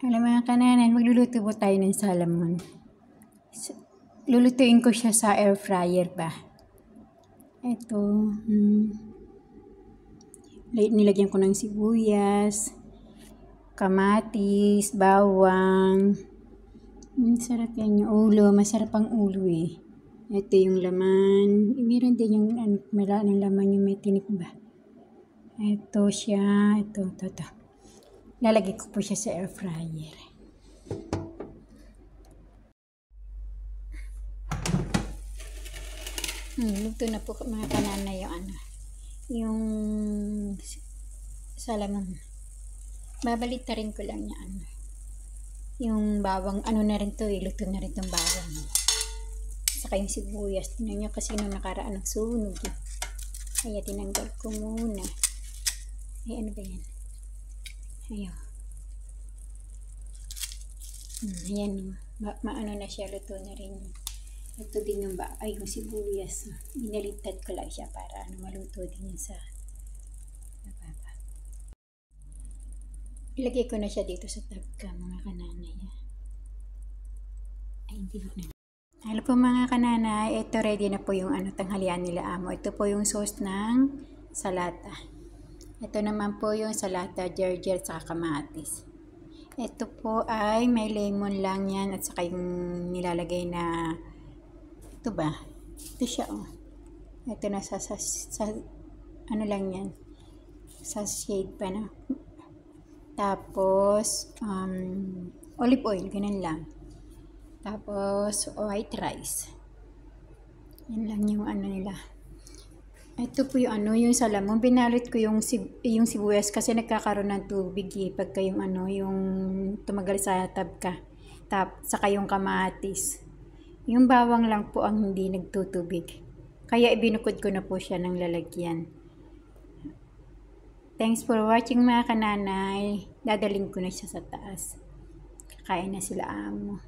Alam mga kananan, magluluto po tayo ng salamon. Lulutuin ko siya sa air fryer ba. Ito, nilagyan ko ng sibuyas, kamatis, bawang. Sarap yan yung ulo, masarap ang ulo eh. Ito yung laman. Meron din yung mala ng laman yung may tinik ba. Ito siya, ito. Lalagay ko po siya sa air fryer. Luto na po mga kanana yung salamon. Babalitarin ko lang yan. Yung bawang, na rin to luto na rin tong bawang. Saka yung sibuyas. Tingnan nyo kasi nung nakaraan nagsunog eh. Kaya tinanggal ko muna. Ay, ano ba yan? Ayaw. Ayan, maano na siya, luto na rin. Ito din yung yung sibuyas. Binaliktad ko lang siya para maluto din yun sa baba. Ilagay ko na siya dito sa tabka mga kananay. Ay, hindi na. Hello po mga kananay, ito ready na po yung tanghalian nila amo. Ito po yung sauce ng salata. Ito naman po yung salata, gerger, saka kamatis. Ito po ay may lemon lang yan at saka yung nilalagay na ito ba? Ito siya Ito na sa ano lang yan. Sa shade pa na. Tapos olive oil, ganun lang. Tapos white rice. Yan lang yung nila. Ito po yung yung salamon. Binalot ko yung sibuyas kasi nagkakaroon ng tubig pagka yung yung tumagal sa tabka. Saka yung kamatis. Yung bawang lang po ang hindi nagtutubig. Kaya ibinukod ko na po siya ng lalagyan. Thanks for watching mga kananay. Dadaling ko na siya sa taas. Kakain na sila amo.